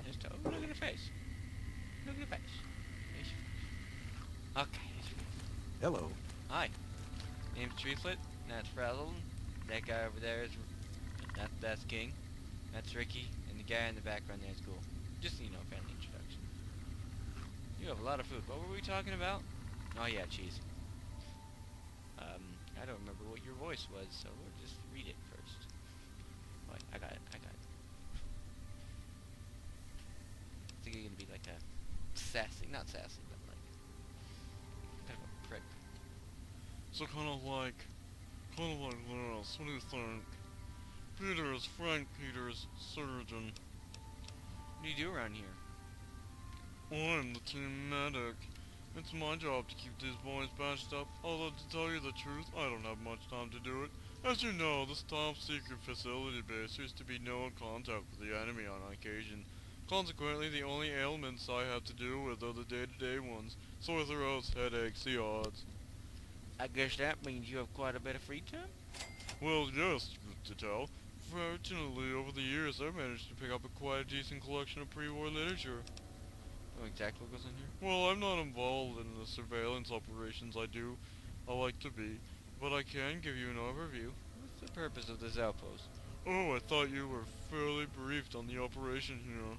Just, oh, look at the face. Look at the face. There's your face. Okay, there's your face. Hello. Hi. Name's Treeflet. That's Frazzled. That guy over there is... That's King. That's Ricky. And the guy in the background there is Ghoul. Just so you know, family introduction. You have a lot of food. What were we talking about? Oh yeah, cheese. I don't remember what your voice was, so we'll just read it first. Wait, I got it. I think you're gonna be like a sassy, not sassy, but like kind of a prick. So kind of like this. What do you think? Peter is Frank Peters, surgeon. What do you do around here? I'm the team medic. It's my job to keep these boys patched up, although to tell you the truth, I don't have much time to do it. As you know, this top secret facility base used to be no contact with the enemy on occasion. Consequently, the only ailments I have to deal with are the day-to-day ones. Sore throats, headaches, the odds. I guess that means you have quite a bit of free time? Well, yes, to tell. Fortunately, over the years, I've managed to pick up quite a decent collection of pre-war literature. Know exactly what goes in here? Well, I'm not involved in the surveillance operations I like to be, but I can give you an overview. What's the purpose of this outpost? Oh, I thought you were fairly briefed on the operation here.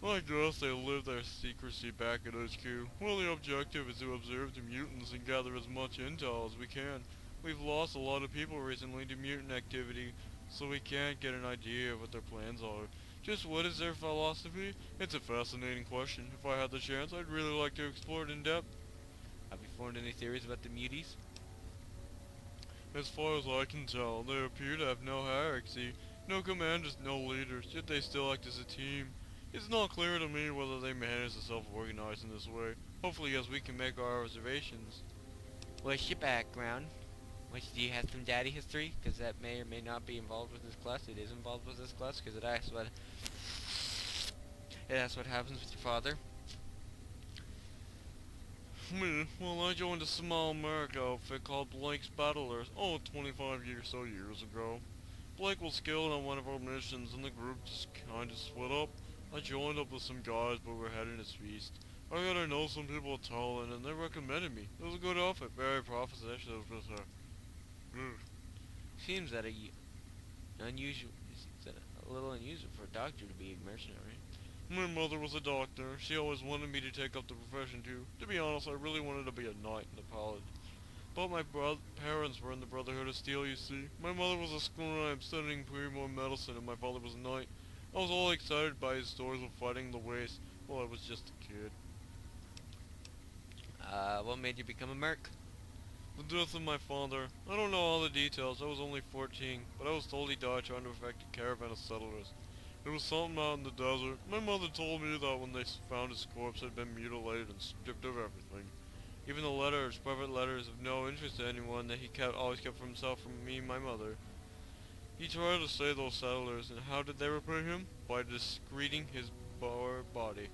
I guess they live their secrecy back at HQ. Well, the objective is to observe the mutants and gather as much intel as we can. We've lost a lot of people recently to mutant activity, so we can't get an idea of what their plans are. Just what is their philosophy? It's a fascinating question. If I had the chance, I'd really like to explore it in depth. Have you formed any theories about the muties? As far as I can tell, they appear to have no hierarchy, no commanders, no leaders, yet they still act as a team. It's not clear to me whether they manage to self-organize in this way. Hopefully, yes, we can make our observations. What's your background? Do you have some daddy history? Because that may or may not be involved with this class. It is involved with this class because that's what happens with your father. Me? Well, I joined a small America outfit called Blake's Battlers, 25 years ago. Blake was killed on one of our missions and the group just kinda split up. I joined up with some guys, but we're heading to feast. I got to know some people at Talon, and they recommended me. It was a good outfit, very profitable. Actually, it was just Seems that unusual. Seems that a little unusual for a doctor to be a mercenary. My mother was a doctor. She always wanted me to take up the profession too. To be honest, I really wanted to be a knight in the college. But my parents were in the Brotherhood of Steel, you see. My mother was a scribe studying pre-war medicine, and my father was a knight. I was all excited by his stories of fighting the waste. Well, I was just a kid. What made you become a merc? The death of my father. I don't know all the details. I was only 14, but I was told he died trying to affect a caravan of settlers. It was something out in the desert. My mother told me that when they found his corpse, it had been mutilated and stripped of everything. Even the letters, private letters of no interest to anyone that he always kept for himself from me and my mother. He tried to save those settlers, and how did they repay him? By discreting his body.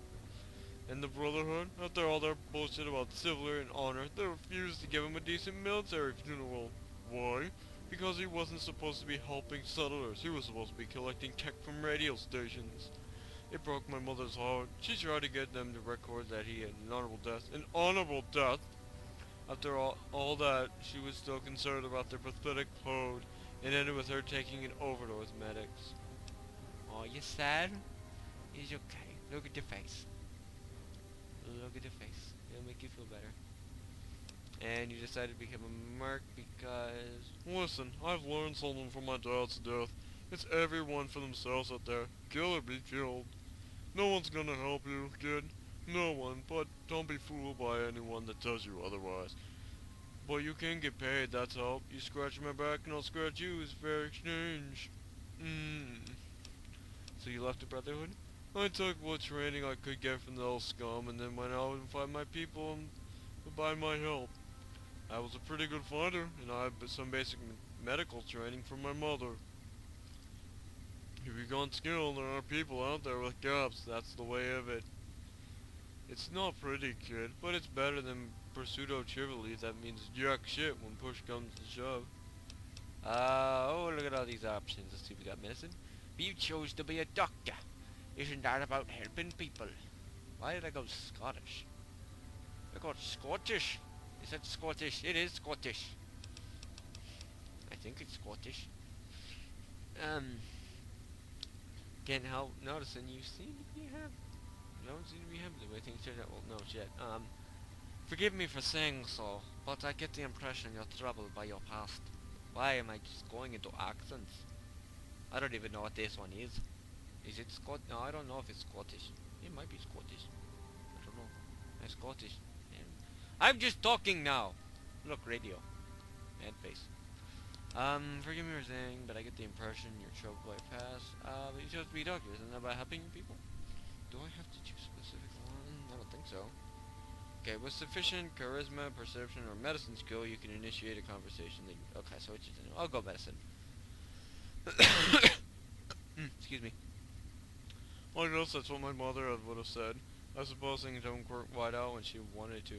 And the Brotherhood, after all their bullshit about chivalry and honor, they refused to give him a decent military funeral. Why? Because he wasn't supposed to be helping settlers. He was supposed to be collecting tech from radio stations. It broke my mother's heart. She tried to get them to record that he had an honorable death. An honorable death? After all that, she was still concerned about their pathetic code, and ended with her taking an overdose medics. Oh, you sad? It's okay. Look at your face. Look at your face. It'll make you feel better. And you decided to become a merc because... Listen, I've learned something from my dad's death. It's everyone for themselves out there. Kill or be killed. No one's gonna help you, kid. No one, but don't be fooled by anyone that tells you otherwise. But you can get paid, that's all. You scratch my back and I'll scratch you. It's fair exchange. So you left the Brotherhood? I took what training I could get from the old scum and then went out and find my people and provide my help. I was a pretty good fighter, and I had some basic medical training from my mother. If you've got skill, there are people out there with gaps. That's the way of it. It's not pretty, kid, but it's better than pseudo-chivalry that means jack shit when push comes to shove. Oh, look at all these options. Let's see if we got medicine. But you chose to be a doctor. Isn't that about helping people? Why did I go Scottish? I got Scottish. Is that Scottish? It is Scottish. I think it's Scottish. Can't help noticing you seem to be happy. You don't seem to be happy the way things turned out. Well, no shit. Forgive me for saying so, but I get the impression you're troubled by your past. Why am I just going into accents? I don't even know what this one is. Is it No, I don't know if it's Scottish. It might be Scottish. I don't know. It's Scottish. I'm just talking now. Look, radio. And face. Forgive me for saying, but I get the impression you're troubled by your past. But you chose to be a doctor, isn't that about helping people? Do I have to choose a specific one? I don't think so. Okay, with sufficient charisma, perception, or medicine skill, you can initiate a conversation. Okay, so it's just I'll go medicine. Excuse me. I guess that's what my mother would have said. I suppose things don't work wide out when she wanted to.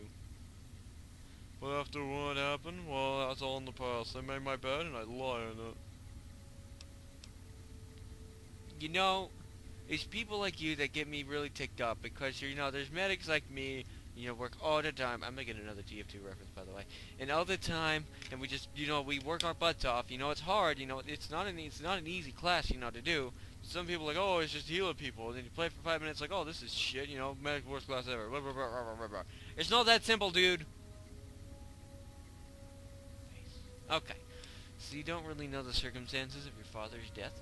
But after what happened, well, that's all in the past. I made my bed and I lie in it. You know, it's people like you that get me really ticked up because there's medics like me, work all the time. I'm making another TF2 reference, by the way. And all the time, and we just, we work our butts off. It's hard. It's not an easy class, to do. Some people are like, oh, it's just healing people. And then you play for 5 minutes, like, oh, this is shit. Medic worst class ever. Blah, blah, blah, blah, blah, blah. It's not that simple, dude. Okay. So you don't really know the circumstances of your father's death?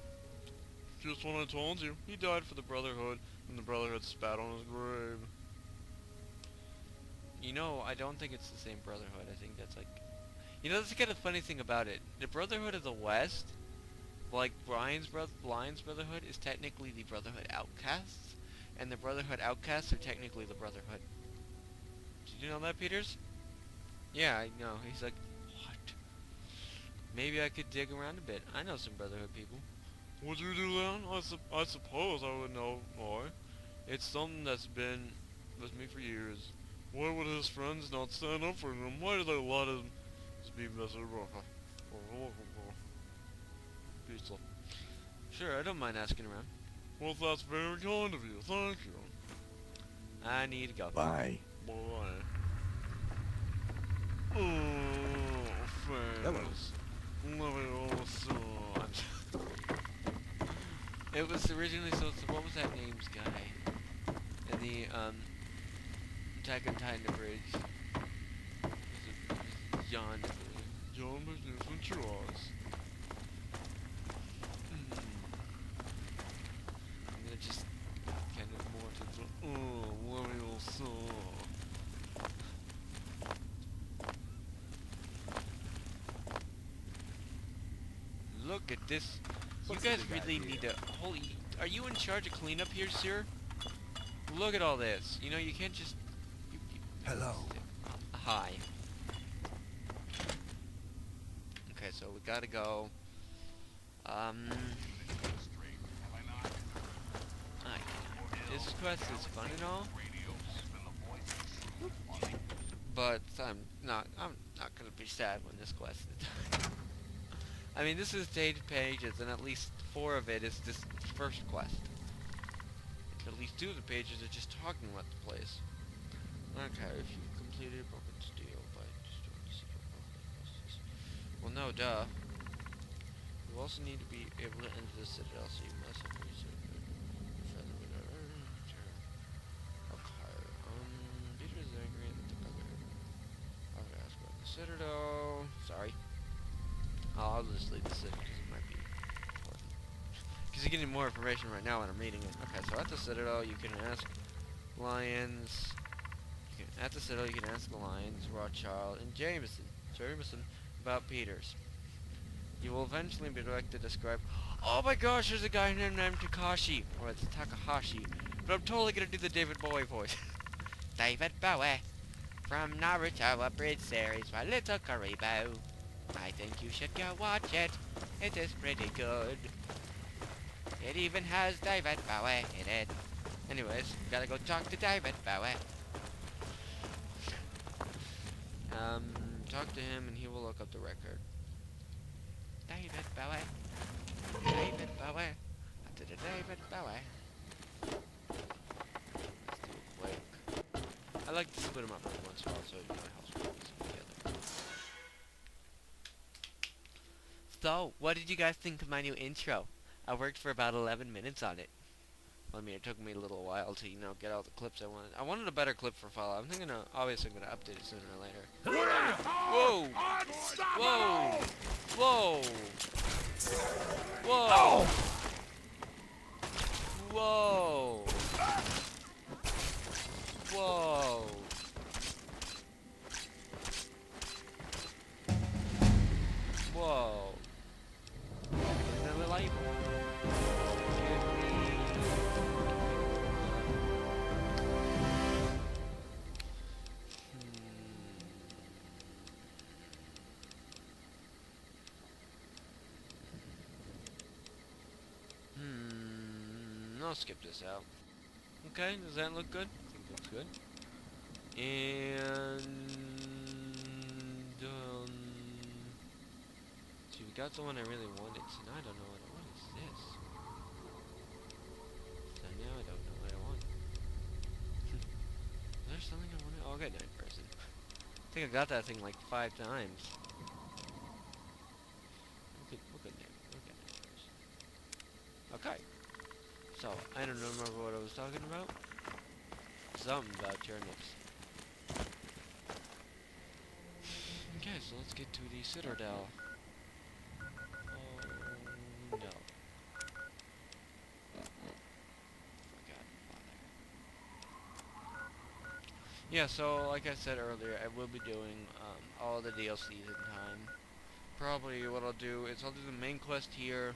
Just what I told you. He died for the Brotherhood, and the Brotherhood spat on his grave. I don't think it's the same Brotherhood. I think that's like... that's the kind of funny thing about it. The Brotherhood of the West, like Blind's Brotherhood, is technically the Brotherhood Outcasts, and the Brotherhood Outcasts are technically the Brotherhood. Did you know that, Peters? Yeah, I know. He's like, what? Maybe I could dig around a bit. I know some Brotherhood people. Would you do that? I suppose I would know more. It's something that's been with me for years. Why would his friends not stand up for him? Why do they let him just be miserable? Pizza. Sure, I don't mind asking around. Well, that's very kind of you. Thank you. I need to go. Bye. Bye. Oh, thanks. Love it also. It was originally what was that name's guy? In the Attack on Titan Bridge. John, I believe. John Magnificent Jaws. I'm gonna just kind of more to the love it also. Look at this. What's You guys the big really idea? need to... Are you in charge of cleanup here, sir? Look at all this. You can't just... Hello. Hi. Okay, so we gotta go. This quest is fun and all, but I'm not gonna be sad when this quest is done. I mean, this is 8 pages, and at least 4 of it is this first quest. At least 2 of the pages are just talking about the place. Okay, if you've completed Broken Steel by destroying the secret process. Well, no, duh. You also need to be able to enter the Citadel, so you must have researched. Okay, Peter is angry at the other. I'm gonna ask about the Citadel. Sorry. I'll just leave the Citadel because it might be important. Because you're getting more information right now when I'm reading it. Okay, so at the Citadel, you can ask Lions. At the Citadel, you can ask the Lions, Rothschild, and Jameson about Peters. You will eventually be directed to describe. Oh my gosh, there's a guy named Takashi, or it's Takahashi, but I'm totally gonna do the David Bowie voice. David Bowie, from Naruto, a Bridge series by Little Karibo. I think you should go watch it. It is pretty good. It even has David Bowie in it. Anyways, gotta go talk to David Bowie. Talk to him and he will look up the record. David Bowie. David Bowie. To the David Bowie. Let's do it quick. I like to split them up every once in a while so it helps me piece them together. So, what did you guys think of my new intro? I worked for about 11 minutes on it. I mean, it took me a little while to, get all the clips I wanted. I wanted a better clip for Fallout. I'm thinking of, obviously I'm going to update it sooner or later. Whoa! Whoa! Whoa! Whoa! Whoa! Whoa! Whoa! Another light. I'll skip this out. Okay, does that look good? I think it looks good. And see, we got the one I really wanted. So now I don't know what is this. So now I don't know what I want. Is there something I wanted? Oh, okay, 9%. I think I got that thing like 5 times. We're good there. Okay. So, I don't remember what I was talking about. Something about turnips. Okay, so let's get to the Citadel. Oh, no. Forgot about that. Yeah, so, like I said earlier, I will be doing all the DLCs in time. Probably what I'll do is I'll do the main quest here,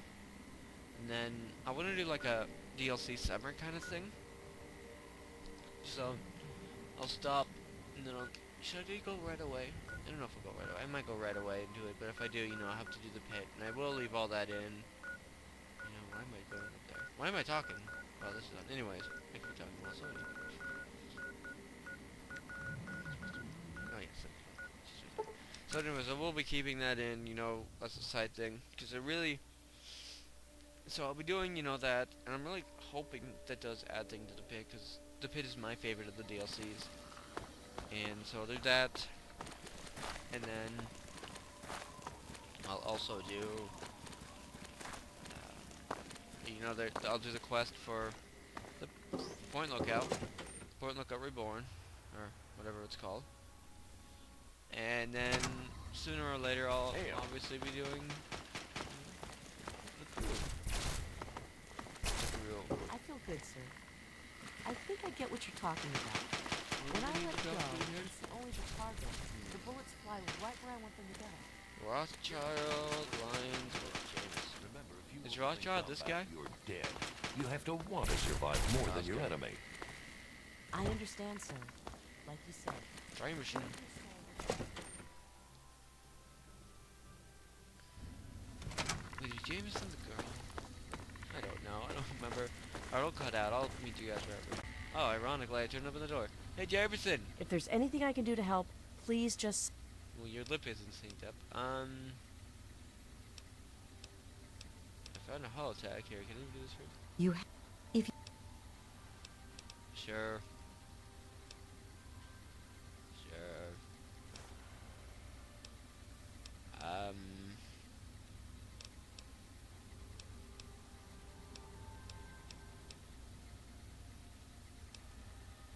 and then I want to do like a DLC summer kind of thing. So I'll stop and then should I go right away? I don't know if I'll go right away. I might go right away and do it, but if I do, I have to do the pit, and I will leave all that in. Why am I going up there? Why am I talking? Oh, this is on. Anyways, I could be talking about something. Oh yes. So anyways, I will be keeping that in, as a side thing, because it really. So I'll be doing, that, and I'm really hoping that does add thing to the pit, because the pit is my favorite of the DLCs. And so I'll do that, and then I'll also do, I'll do the quest for the Point Lookout Reborn, or whatever it's called. And then sooner or later I'll obviously be doing the crew. I feel good, sir. I think I get what you're talking about. When I let go, it's only the target. The bullets fly right where I want them to go. Rothschild, Lions, James. Remember, if you is Rothschild this guy? You're dead. You have to want to survive more than your enemy. I understand, sir. Like you said. Time machine. Wait, is Jameson the girl? I don't know. I don't remember. I'll cut out. I'll meet you guys wherever. Oh, ironically, I turned up in the door. Hey, Jameson! If there's anything I can do to help, please just... Well, your lip isn't synced up. I found a holotag here. Can you do this for me? If you... Sure. Sure.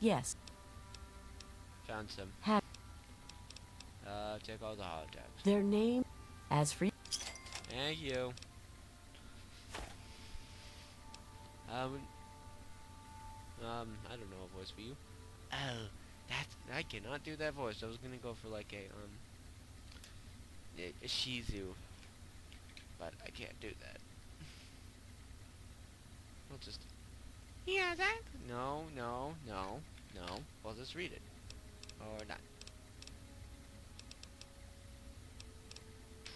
Yes. Found some. Take all the holotags. Their name... As for... Thank you. I don't know a voice for you. Oh, I cannot do that voice. I was gonna go for like a Shizu, but I can't do that. I'll just... Yeah, that... No. Well, just read it. Or not.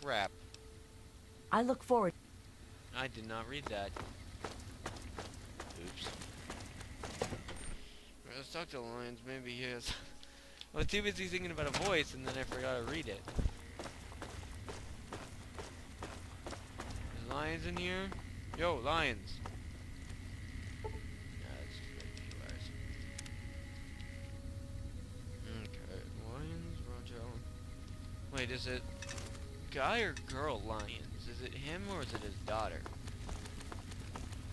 Crap. I look forward... I did not read that. Oops. Let's talk to Lions. Maybe he is. I was too busy thinking about a voice, and then I forgot to read it. Is Lions in here? Yo, Lions. Wait, is it guy or girl lions? Is it him or is it his daughter?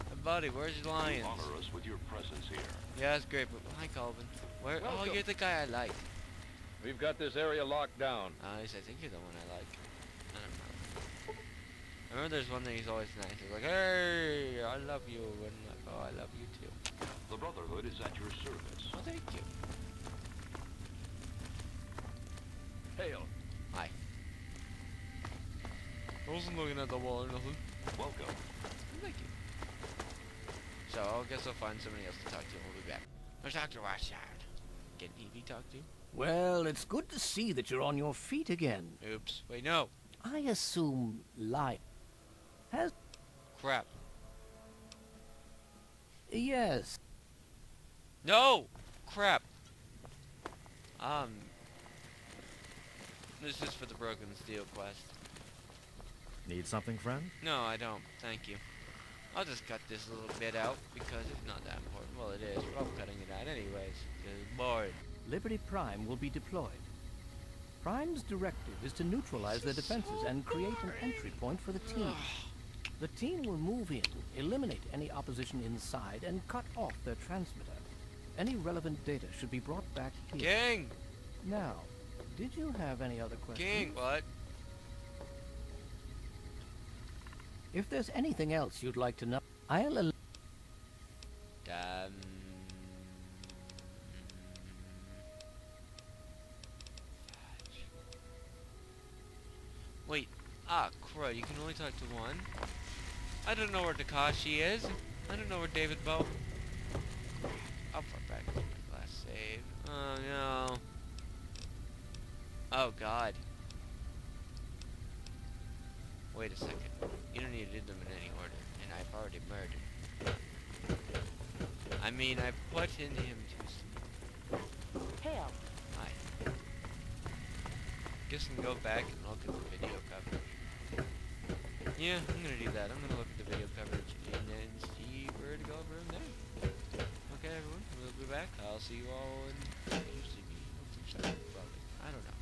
Hey, buddy, where's your lions? Honor us with your presence here. Yeah, that's great, but hi, Calvin. Where? Oh, Welcome. you're the guy I like. We've got this area locked down. At least I think you're the one I like. I don't know. I remember there's one that he's always nice. He's like, hey, I love you. And I'm like, oh, I love you too. The Brotherhood is at your service. Oh, thank you. Hail. Hi. I wasn't looking at the wall or nothing. Welcome. Thank you. So, I guess I'll find somebody else to talk to and we'll be back. Let's talk to Rashad. Can he be talked to? Well, it's good to see that you're on your feet again. Oops. Wait, no. I assume Lion has... Crap. Yes. No! Crap. This is for the Broken Steel quest. Need something, friend? No, I don't. Thank you. I'll just cut this little bit out because it's not that important. Well, it is. I'm cutting it out anyways. Cause bored. Liberty Prime will be deployed. Prime's directive is to neutralize their defenses and create an entry point for the team. The team will move in, eliminate any opposition inside, and cut off their transmitter. Any relevant data should be brought back here. King! Now, did you have any other questions? King! What? If there's anything else you'd like to know, I'll... Wait. Ah, crud. You can only talk to one? I don't know where Takashi is. I don't know where David Bow... I'll put back to my last save. Oh, no. Oh, God. Wait a second. You don't need to do them in any order. And I've already murdered. I mean, I put in him to... Hail. Hi. Guess I can go back and look at the video coverage. Yeah, I'm gonna do that. I'm gonna look at the video coverage and then see where to go from there. Okay, everyone, we'll be back. I'll see you all in... You see me. Probably. I don't know.